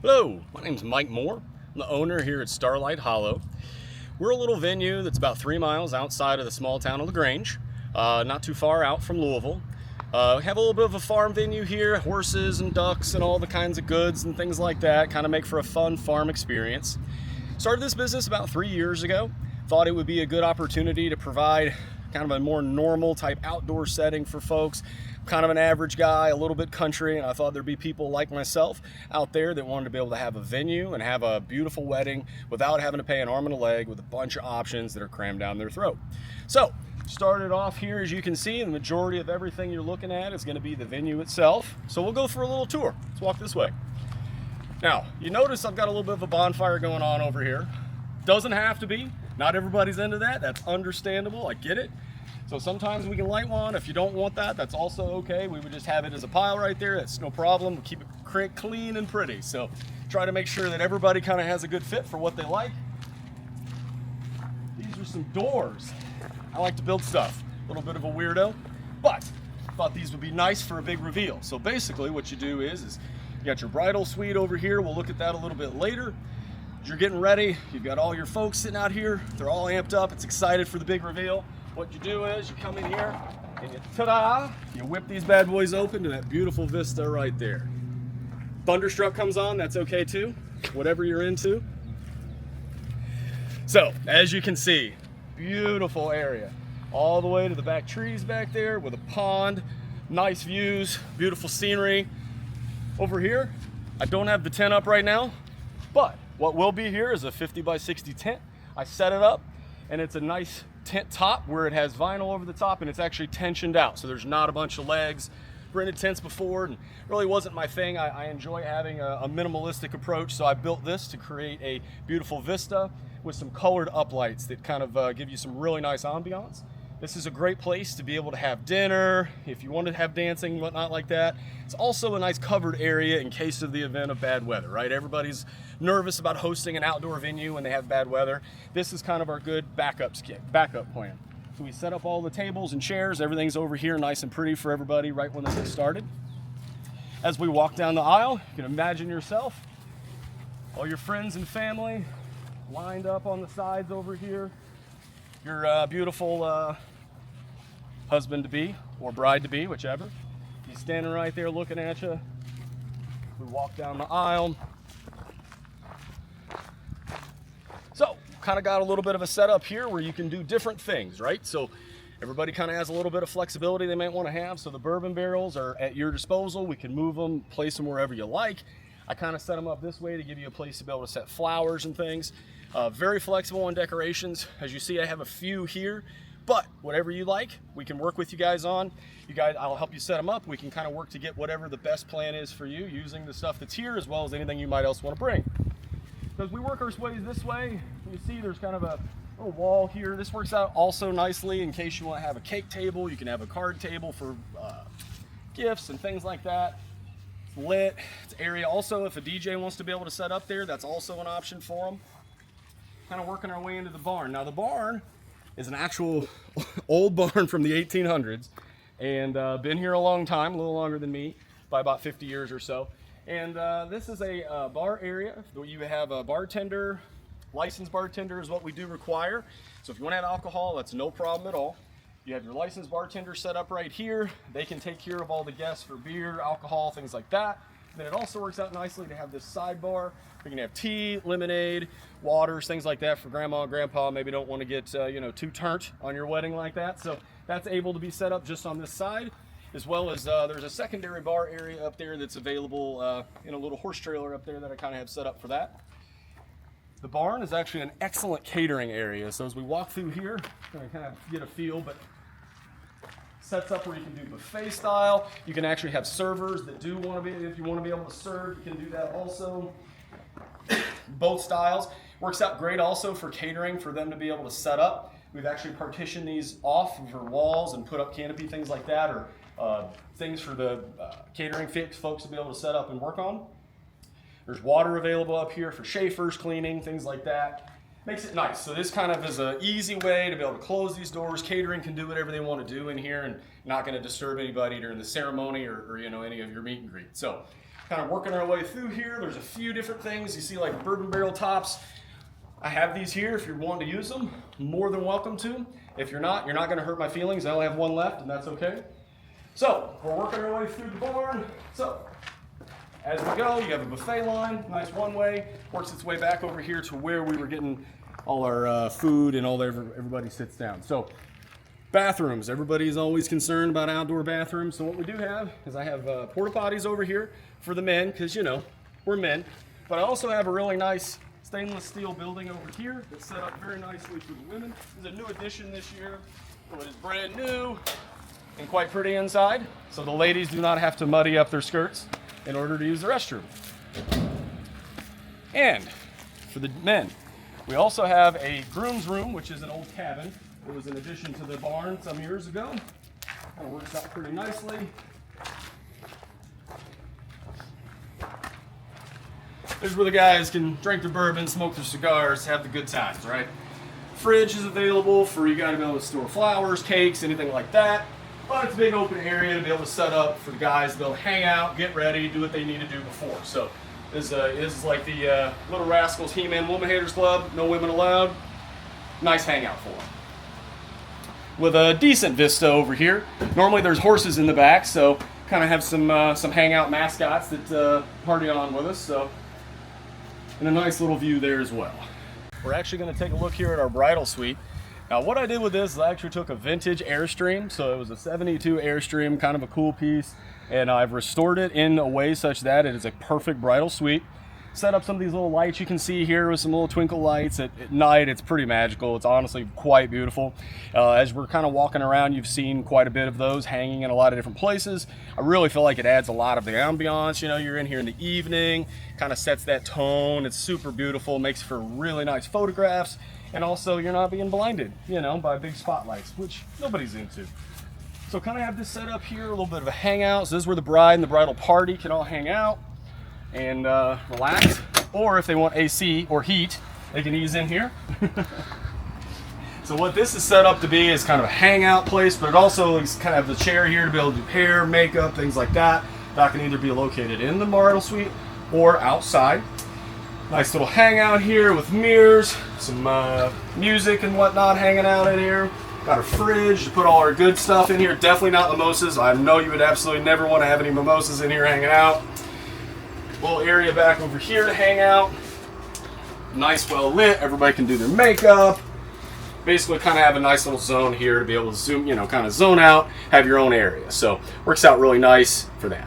Hello, my name's Mike Moore. I'm the owner here at Starlight Hollow. We're a little venue that's about 3 miles outside of the small town of Grange, not too far out from Louisville. We have a little bit of a farm venue here, horses and ducks and all the kinds of goods and things like that, kind of make for a fun farm experience. Started this business about 3 years ago. Thought it would be a good opportunity to provide kind of a more normal type outdoor setting for folks. Kind of an average guy, a little bit country, and I thought there'd be people like myself out there that wanted to be able to have a venue and have a beautiful wedding without having to pay an arm and a leg with a bunch of options that are crammed down their throat. So, started off here, as you can see, the majority of everything you're looking at is going to be the venue itself. So we'll go for a little tour. Let's walk this way. Now, you notice I've got a little bit of a bonfire going on over here. Doesn't have to be. Not everybody's into that. That's understandable. I get it. So sometimes we can light one. If you don't want that, that's also okay. We would just have it as a pile right there. That's no problem. We keep it clean and pretty. So try to make sure that everybody kind of has a good fit for what they like. These are some doors. I like to build stuff. A little bit of a weirdo, but I thought these would be nice for a big reveal. So basically what you do is you got your bridal suite over here. We'll look at that a little bit later. As you're getting ready, you've got all your folks sitting out here. They're all amped up. It's excited for the big reveal. What you do is you come in here and you ta-da, you whip these bad boys open to that beautiful vista right there. Thunderstruck comes on, that's okay too, whatever you're into. So, as you can see, beautiful area. All the way to the back trees back there with a pond, nice views, beautiful scenery. Over here, I don't have the tent up right now, but what will be here is a 50 by 60 tent. I set it up and it's a nice tent top where it has vinyl over the top and it's actually tensioned out, so there's not a bunch of legs. Rented tents before and really wasn't my thing. I enjoy having a minimalistic approach, so I built this to create a beautiful vista with some colored uplights that kind of give you some really nice ambiance. This is a great place to be able to have dinner, if you want to have dancing, whatnot like that. It's also a nice covered area in case of the event of bad weather, right? Everybody's nervous about hosting an outdoor venue when they have bad weather. This is kind of our good backup plan. So we set up all the tables and chairs. Everything's over here nice and pretty for everybody right when they get started. As we walk down the aisle, you can imagine yourself, all your friends and family lined up on the sides over here. Your beautiful husband-to-be or bride-to-be, whichever. He's standing right there looking at you. We walk down the aisle. So, kind of got a little bit of a setup here where you can do different things, right? So, everybody kind of has a little bit of flexibility they might want to have. So, the bourbon barrels are at your disposal. We can move them, place them wherever you like. I kind of set them up this way to give you a place to be able to set flowers and things. Very flexible on decorations. As you see, I have a few here, but whatever you like, we can work with you guys on. I'll help you set them up. We can kind of work to get whatever the best plan is for you using the stuff that's here as well as anything you might else want to bring. So as we work our ways this way, you see there's kind of a little wall here. This works out also nicely in case you want to have a cake table. You can have a card table for gifts and things like that. It's lit. It's area. Also, if a DJ wants to be able to set up there, that's also an option for them. Kind of working our way into the barn. Now the barn is an actual old barn from the 1800s and been here a long time, a little longer than me, by about 50 years or so. And this is a bar area where you have a bartender. Licensed bartender is what we do require. So if you want to have alcohol, that's no problem at all. You have your licensed bartender set up right here. They can take care of all the guests for beer, alcohol, things like that. Then it also works out nicely to have this sidebar. You can have tea, lemonade, waters, things like that for grandma and grandpa. Maybe don't want to get too turnt on your wedding like that. So that's able to be set up just on this side, as well as there's a secondary bar area up there that's available in a little horse trailer up there that I kind of have set up for that. The barn is actually an excellent catering area. So as we walk through here, you can kind of get a feel, but sets up where you can do buffet style. You can actually have servers that do want to be, if you want to be able to serve, you can do that also. Both styles. Works out great also for catering, for them to be able to set up. We've actually partitioned these off for walls and put up canopy, things like that, or things for the catering folks to be able to set up and work on. There's water available up here for chauffeurs, cleaning, things like that. Makes it nice. So this kind of is an easy way to be able to close these doors. Catering can do whatever they want to do in here and not going to disturb anybody during the ceremony or any of your meet and greet. So kind of working our way through here. There's a few different things. You see like bourbon barrel tops. I have these here. If you're wanting to use them, more than welcome to. If you're not going to hurt my feelings. I only have one left, and that's okay. So we're working our way through the barn. So as we go, you have a buffet line, nice one-way, works its way back over here to where we were getting all our food and everybody sits down. So bathrooms, everybody's always concerned about outdoor bathrooms. So what we do have is I have porta potties over here for the men, because you know, we're men. But I also have a really nice stainless steel building over here that's set up very nicely for the women. It's a new addition this year, so it is brand new and quite pretty inside. So the ladies do not have to muddy up their skirts in order to use the restroom. And for the men, we also have a groom's room, which is an old cabin. It was an addition to the barn some years ago. It works out pretty nicely. This is where the guys can drink their bourbon, smoke their cigars, have the good times, right? Fridge is available for you guys to be able to store flowers, cakes, anything like that. But it's a big open area to be able to set up for the guys to be able to hang out, get ready, do what they need to do before. So this is like the Little Rascals He-Man Woman Haters Club, no women allowed. Nice hangout for them. With a decent vista over here. Normally there's horses in the back, so kind of have some hangout mascots that party on with us. So, and a nice little view there as well. We're actually going to take a look here at our bridal suite. Now what I did with this is I actually took a vintage Airstream, so it was a 72 Airstream, kind of a cool piece, and I've restored it in a way such that it is a perfect bridal suite. Set up some of these little lights you can see here with some little twinkle lights. At night it's pretty magical. It's honestly quite beautiful. As we're kind of walking around, you've seen quite a bit of those hanging in a lot of different places. I really feel like it adds a lot of the ambiance. You know, you're in here in the evening, kind of sets that tone. It's super beautiful, makes for really nice photographs. And also you're not being blinded, you know, by big spotlights, which nobody's into. So kind of have this set up here, a little bit of a hangout. So this is where the bride and the bridal party can all hang out and relax. Or if they want AC or heat, they can ease in here. So what this is set up to be is kind of a hangout place, but it also is kind of the chair here to be able to do hair, makeup, things like that. That can either be located in the bridal suite or outside. Nice little hangout here with mirrors, some music and whatnot hanging out in here. Got a fridge to put all our good stuff in here. Definitely not mimosas. I know you would absolutely never want to have any mimosas in here hanging out. Little area back over here to hang out. Nice, well lit. Everybody can do their makeup. Basically kind of have a nice little zone here to be able to zoom, you know, kind of zone out, have your own area. So works out really nice for that.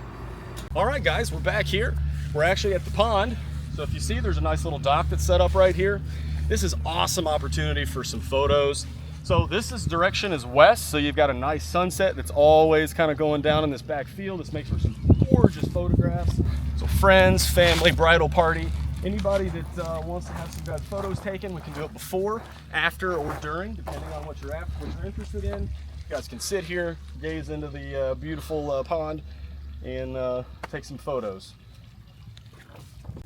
All right, guys, we're back here. We're actually at the pond. So if you see, there's a nice little dock that's set up right here. This is awesome opportunity for some photos. So this direction is west, so you've got a nice sunset that's always kind of going down in this back field. This makes for some gorgeous photographs. So friends, family, bridal party, anybody that wants to have some good photos taken, we can do it before, after, or during, depending on what you're interested in. You guys can sit here, gaze into the beautiful pond, and take some photos.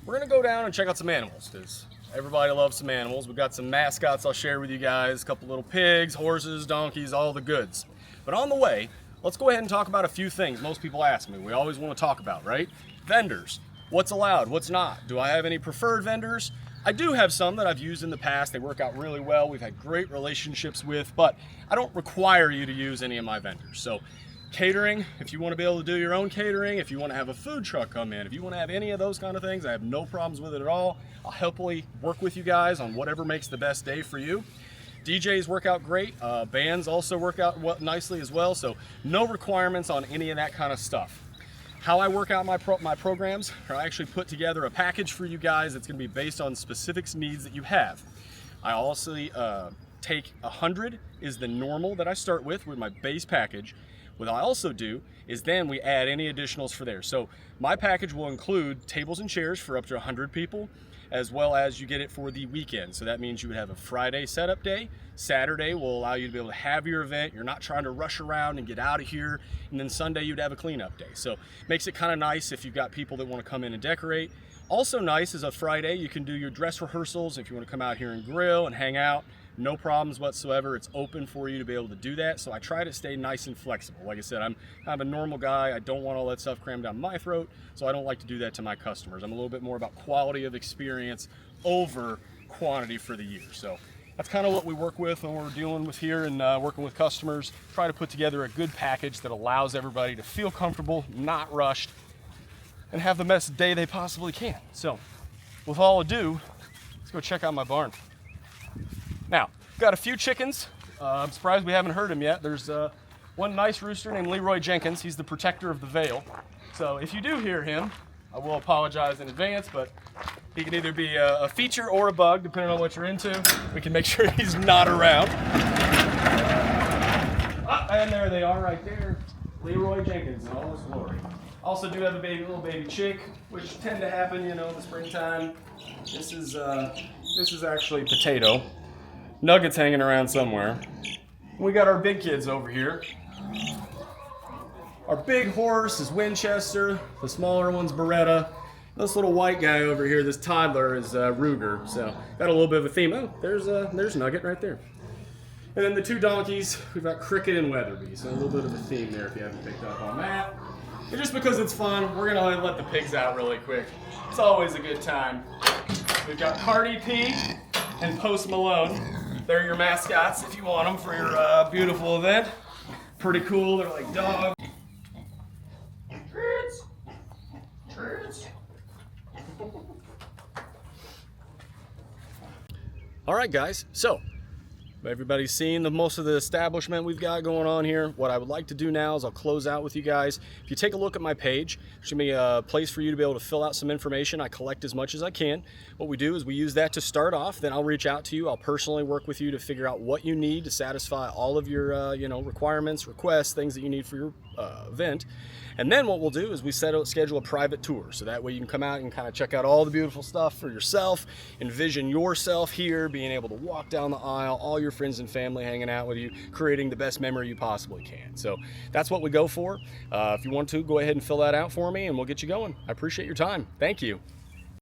We're gonna go down and check out some animals, because everybody loves some animals. We've got some mascots I'll share with you guys, a couple little pigs, horses, donkeys, all the goods. But on the way, let's go ahead and talk about a few things most people ask me. We always want to talk about, right? Vendors. What's allowed, what's not? Do I have any preferred vendors? I do have some that I've used in the past. They work out really well. We've had great relationships with, but I don't require you to use any of my vendors. So catering, if you want to be able to do your own catering, if you want to have a food truck come in, if you want to have any of those kind of things, I have no problems with it at all. I'll happily work with you guys on whatever makes the best day for you. DJs work out great. Bands also work out nicely as well. So no requirements on any of that kind of stuff. How I work out my programs, I actually put together a package for you guys that's going to be based on specific needs that you have. I also take 100 is the normal that I start with my base package. What I also do is then we add any additionals for there. So my package will include tables and chairs for up to 100 people, as well as you get it for the weekend. So that means you would have a Friday setup day. Saturday will allow you to be able to have your event. You're not trying to rush around and get out of here. And then Sunday you'd have a cleanup day. So makes it kind of nice if you've got people that want to come in and decorate. Also nice is a Friday, you can do your dress rehearsals if you want to come out here and grill and hang out. No problems whatsoever. It's open for you to be able to do that. So I try to stay nice and flexible. Like I said, I'm kind of a normal guy. I don't want all that stuff crammed down my throat, so I don't like to do that to my customers. I'm a little bit more about quality of experience over quantity for the year. So that's kind of what we work with when we're dealing with here and working with customers. Try to put together a good package that allows everybody to feel comfortable, not rushed, and have the best day they possibly can. So with all ado, let's go check out my barn. Now, got a few chickens. I'm surprised we haven't heard him yet. There's one nice rooster named Leroy Jenkins. He's the protector of the veil. So if you do hear him, I will apologize in advance, but he can either be a feature or a bug, depending on what you're into. We can make sure he's not around. And there they are right there. Leroy Jenkins in all his glory. Also do have a little baby chick, which tend to happen, you know, in the springtime. This is actually Potato. Nugget's hanging around somewhere. We got our big kids over here. Our big horse is Winchester. The smaller one's Beretta. This little white guy over here, this toddler, is Ruger. So got a little bit of a theme. Oh, there's Nugget right there. And then the two donkeys, we've got Cricket and Weatherby. So a little bit of a theme there if you haven't picked up on that. And just because it's fun, we're gonna let the pigs out really quick. It's always a good time. We've got Cardi P and Post Malone. They're your mascots if you want them for your beautiful event. Pretty cool, they're like dogs. Treats. All right, guys, so everybody's seen most of the establishment we've got going on here. What I would like to do now is I'll close out with you guys. If you take a look at my page, there's gonna be a place for you to be able to fill out some information. I collect as much as I can. What we do is we use that to start off, then I'll reach out to you. I'll personally work with you to figure out what you need to satisfy all of your requirements, requests, things that you need for your event. And then what we'll do is we schedule a private tour. So that way you can come out and kind of check out all the beautiful stuff for yourself, envision yourself here, being able to walk down the aisle, all your friends and family hanging out with you, creating the best memory you possibly can. So that's what we go for. If you want to, go ahead and fill that out for me and we'll get you going. I appreciate your time. Thank you.